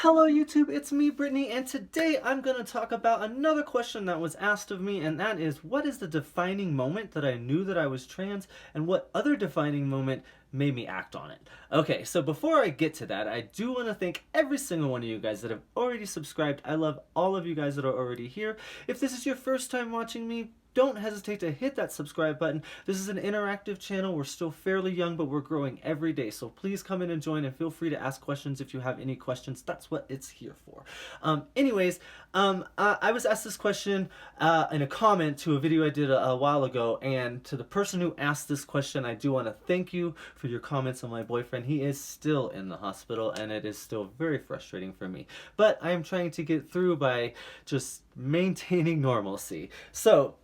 Hello YouTube, it's me Brittany, and today I'm going to talk about another question that was asked of me, and that is, what is the defining moment that I knew that I was trans, and what other defining moment made me act on it? Okay, so before I get to that, I do want to thank every single one of you guys that have already subscribed. I love all of you guys that are already here. If this is your first time watching me, don't hesitate to hit that subscribe button. This is an interactive channel. We're still fairly young, but we're growing every day. So please come in and join, and feel free to ask questions if you have any questions. That's what it's here for. I was asked this question in a comment to a video I did a while ago, and to the person who asked this question, I do want to thank you for your comments on my boyfriend. He is still in the hospital, and it is still very frustrating for me. But I am trying to get through by just maintaining normalcy. So,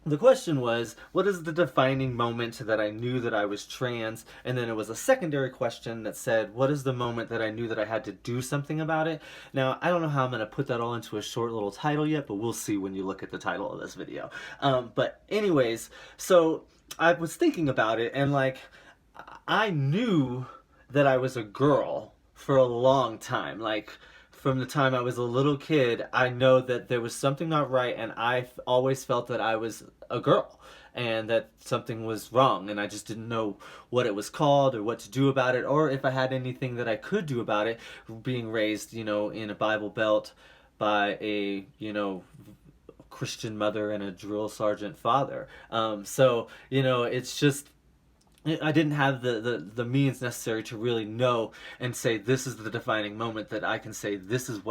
the question was, what is the defining moment that I knew that I was trans? And then it was a secondary question that said, what is the moment that I knew that I had to do something about it? Now, I don't know how I'm going to put that all into a short little title yet, but we'll see when you look at the title of this video. But anyways, so I was thinking about it, and like, I knew that I was a girl for a long time. Like, from the time I was a little kid, I know that there was something not right, and I always felt that I was a girl and that something was wrong, and I just didn't know what it was called or what to do about it, or if I had anything that I could do about it, being raised, you know, in a Bible Belt by a, you know, Christian mother and a drill sergeant father. So, you know, it's just, I didn't have the means necessary to really know and say, this is the defining moment that I can say, this is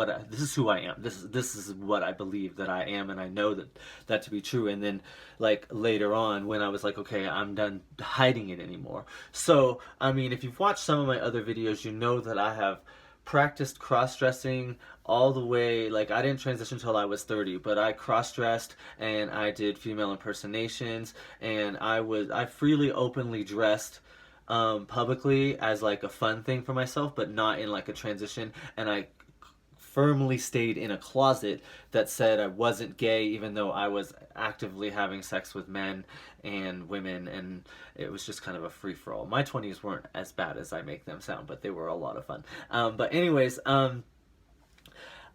who I am. This is what I believe that I am, and I know that to be true. And then, like, later on, when I was like, okay, I'm done hiding it anymore. So, I mean, if you've watched some of my other videos, you know that I have practiced cross-dressing all the way. Like, I didn't transition until I was 30, but I cross-dressed and I did female impersonations, and I freely, openly dressed publicly as like a fun thing for myself, but not in like a transition. And I firmly stayed in a closet that said I wasn't gay, even though I was actively having sex with men and women, and it was just kind of a free-for-all. My 20s weren't as bad as I make them sound, but they were a lot of fun. But anyways,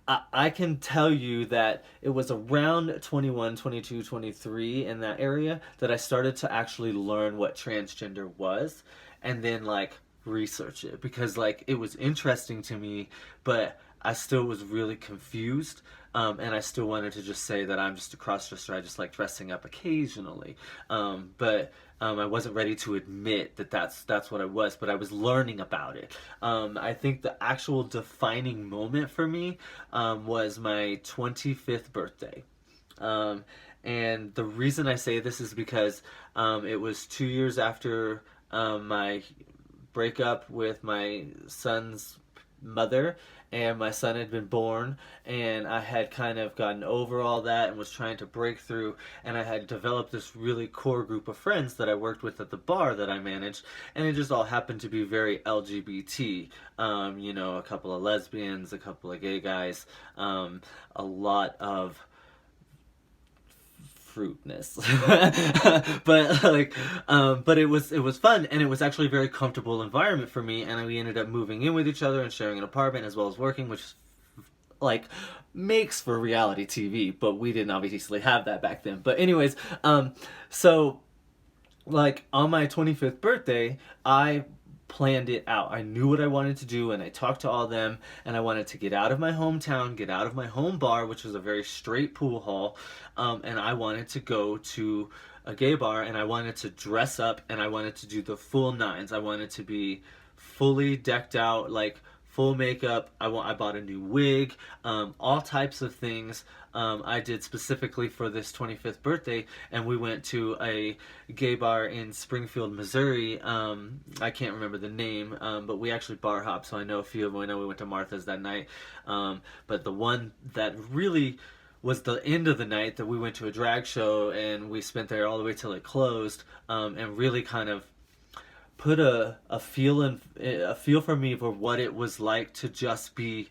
I can tell you that it was around 21, 22, 23, in that area, that I started to actually learn what transgender was, and then like research it, because like it was interesting to me, but I still was really confused, and I still wanted to just say that I'm just a crossdresser. I just like dressing up occasionally, but I wasn't ready to admit that that's what I was, but I was learning about it. I think the actual defining moment for me was my 25th birthday. And the reason I say this is because it was 2 years after my breakup with my son's mother, and my son had been born, and I had kind of gotten over all that and was trying to break through, and I had developed this really core group of friends that I worked with at the bar that I managed, and it just all happened to be very LGBT. You know, a couple of lesbians, a couple of gay guys, a lot of fruitness. But like, but it was fun, and it was actually a very comfortable environment for me, and we ended up moving in with each other and sharing an apartment as well as working, which like makes for reality TV, but we didn't obviously have that back then. But anyways, so like on my 25th birthday, I planned it out. I knew what I wanted to do, and I talked to all of them, and I wanted to get out of my hometown, get out of my home bar, which was a very straight pool hall, and I wanted to go to a gay bar, and I wanted to dress up, and I wanted to do the full nines. I wanted to be fully decked out, like full makeup. I bought a new wig, all types of things. I did specifically for this 25th birthday, and we went to a gay bar in Springfield, Missouri. I can't remember the name, but we actually bar hopped, so I know a few of them. I know we went to Martha's that night, but the one that really was the end of the night, that we went to a drag show, and we spent there all the way till it closed, and really kind of put a feel for me for what it was like to just be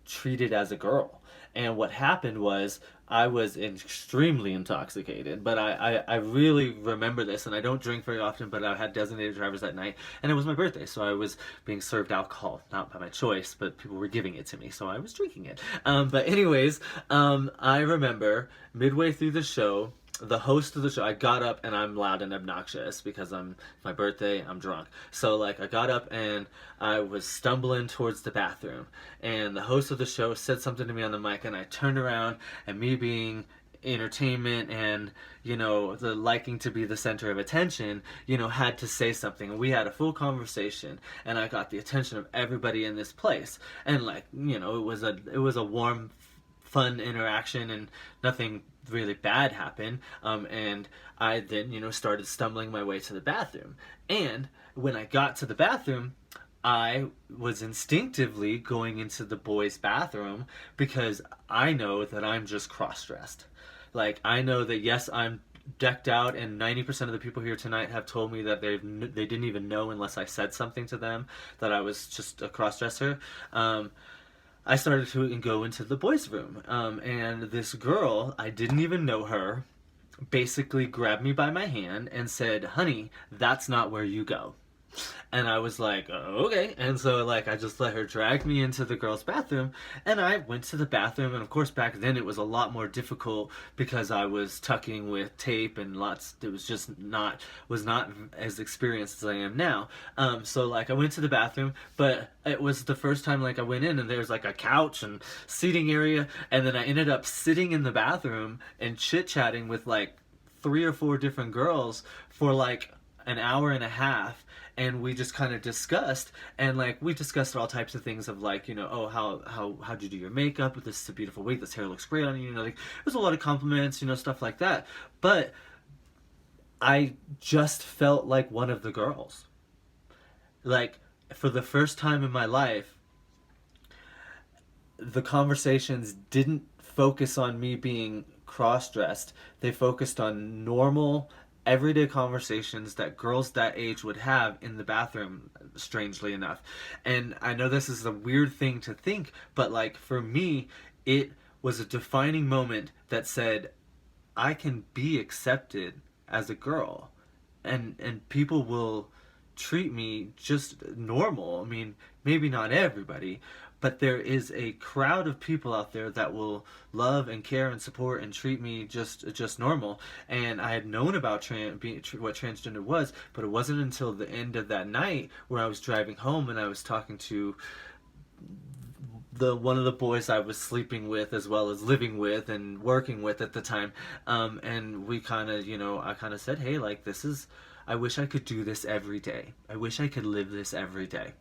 treated as a girl. And what happened was, I was extremely intoxicated, but I really remember this, and I don't drink very often, but I had designated drivers that night, and it was my birthday, so I was being served alcohol, not by my choice, but people were giving it to me, so I was drinking it. But anyways, I remember midway through the show, the host of the show, I got up and I'm loud and obnoxious because my birthday, I'm drunk. So like I got up and I was stumbling towards the bathroom, and the host of the show said something to me on the mic, and I turned around, and me being entertainment and the liking to be the center of attention, had to say something, and we had a full conversation, and I got the attention of everybody in this place, and like it was a warm, fun interaction, and nothing really bad happened. And I then started stumbling my way to the bathroom, and when I got to the bathroom, I was instinctively going into the boys' bathroom because I know that I'm just cross-dressed. Like, I know that, yes, I'm decked out, and 90% of the people here tonight have told me that they didn't even know unless I said something to them that I was just a cross-dresser. I started to go into the boys' room, and this girl, I didn't even know her, basically grabbed me by my hand and said, "Honey, that's not where you go." And I was like, okay. And so, like, I just let her drag me into the girls' bathroom, and I went to the bathroom. And of course, back then it was a lot more difficult because I was tucking with tape and lots. It was just not as experienced as I am now. So like, I went to the bathroom, but it was the first time like I went in, and there's like a couch and seating area, and then I ended up sitting in the bathroom and chit chatting with like 3 or 4 different girls for like an hour and a half, and we just kind of discussed, and like we discussed all types of things of like, oh, how'd you do your makeup, this is a beautiful wig, this hair looks great on you, like it was a lot of compliments, stuff like that. But I just felt like one of the girls. Like, for the first time in my life, the conversations didn't focus on me being cross-dressed. They focused on normal, everyday conversations that girls that age would have in the bathroom, strangely enough. And I know this is a weird thing to think, but like, for me, it was a defining moment that said, I can be accepted as a girl, and people will treat me just normal. I mean, maybe not everybody, but there is a crowd of people out there that will love and care and support and treat me just normal. And I had known about what transgender was, but it wasn't until the end of that night where I was driving home and I was talking to one of the boys I was sleeping with as well as living with and working with at the time, and we kind of, I kind of said, hey, like, I wish I could do this every day. I wish I could live this every day.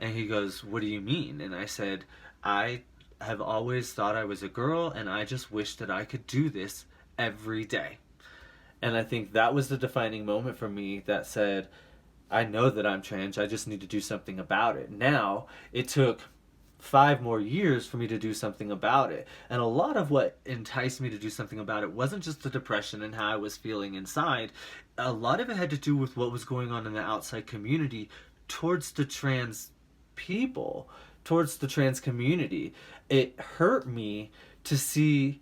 And he goes, what do you mean? And I said, I have always thought I was a girl, and I just wish that I could do this every day. And I think that was the defining moment for me that said, I know that I'm trans, I just need to do something about it. Now, it took 5 more years for me to do something about it. And a lot of what enticed me to do something about it wasn't just the depression and how I was feeling inside. A lot of it had to do with what was going on in the outside community towards the trans people, towards the trans community. It hurt me to see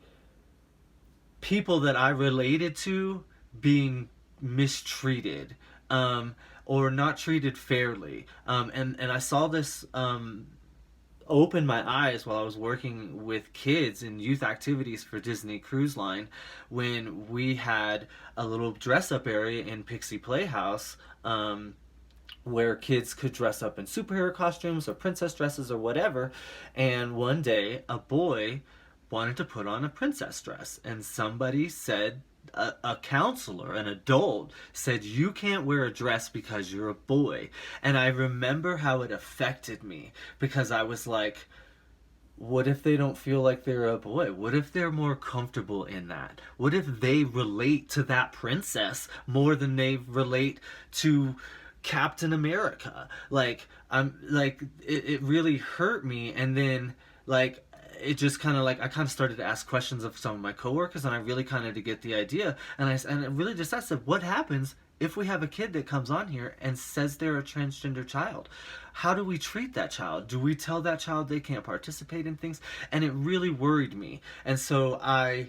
people that I related to being mistreated, or not treated fairly. And I saw this open my eyes while I was working with kids in youth activities for Disney Cruise Line, when we had a little dress-up area in Pixie Playhouse, where kids could dress up in superhero costumes or princess dresses or whatever. And one day, a boy wanted to put on a princess dress, and somebody said, a counselor, an adult, said, you can't wear a dress because you're a boy. And I remember how it affected me, because I was like, what if they don't feel like they're a boy? What if they're more comfortable in that? What if they relate to that princess more than they relate to Captain America? Like, it really hurt me. And then, like, it just kind of like, I kind of started to ask questions of some of my coworkers, and I really kind of to get the idea, and I really just asked them, what happens if we have a kid that comes on here and says they're a transgender child, how do we treat that child? Do we tell that child they can't participate in things? And it really worried me. And so I,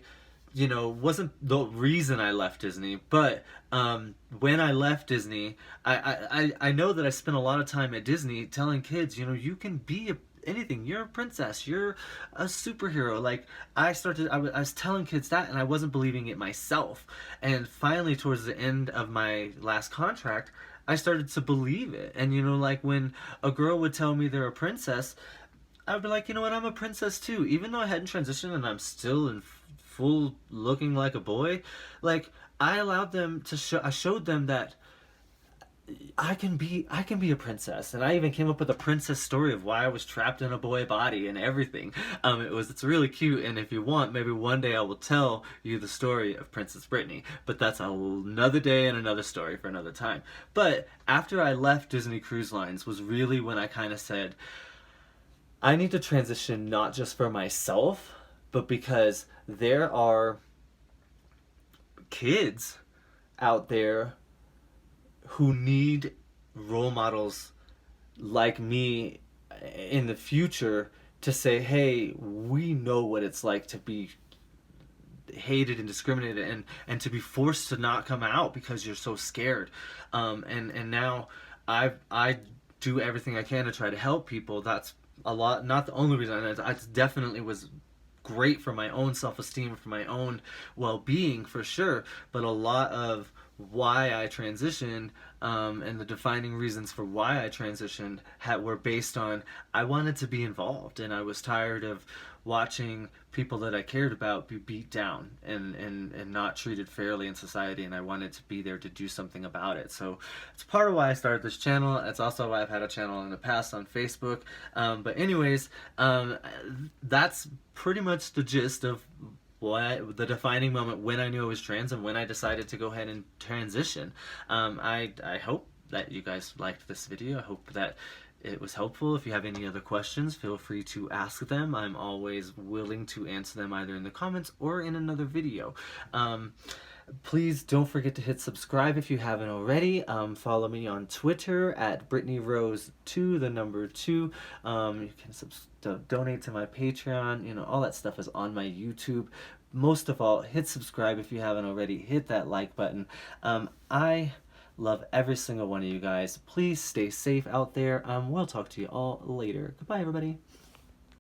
wasn't the reason I left Disney, but when I left Disney, I know that I spent a lot of time at Disney telling kids, you can be anything. You're a princess. You're a superhero. Like, I was telling kids that, and I wasn't believing it myself. And finally, towards the end of my last contract, I started to believe it. And, like when a girl would tell me they're a princess, I would be like, you know what, I'm a princess too. Even though I hadn't transitioned and I'm still in full looking like a boy, like, I allowed them to I showed them that I can be a princess. And I even came up with a princess story of why I was trapped in a boy body and everything. It's really cute, and if you want, maybe one day I will tell you the story of Princess Brittany, but that's another day and another story for another time. But after I left Disney Cruise Lines was really when I kind of said, I need to transition, not just for myself, but because there are kids out there who need role models like me in the future to say, hey, we know what it's like to be hated and discriminated, and to be forced to not come out because you're so scared. And now I do everything I can to try to help people. That's a lot, not the only reason. I definitely was great for my own self-esteem, for my own well-being, for sure, but a lot of why I transitioned, and the defining reasons for why I transitioned were based on, I wanted to be involved, and I was tired of watching people that I cared about be beat down and not treated fairly in society, and I wanted to be there to do something about it. So it's part of why I started this channel. It's also why I've had a channel in the past on Facebook. But anyways, that's pretty much the gist of the defining moment when I knew I was trans and when I decided to go ahead and transition. I hope that you guys liked this video. I hope that it was helpful. If you have any other questions, feel free to ask them. I'm always willing to answer them either in the comments or in another video. Please don't forget to hit subscribe if you haven't already. Follow me on Twitter at BrittanyRose2, the number 2. You can donate to my Patreon. All that stuff is on my YouTube. Most of all, hit subscribe if you haven't already. Hit that like button. I love every single one of you guys. Please stay safe out there. We'll talk to you all later. Goodbye, everybody.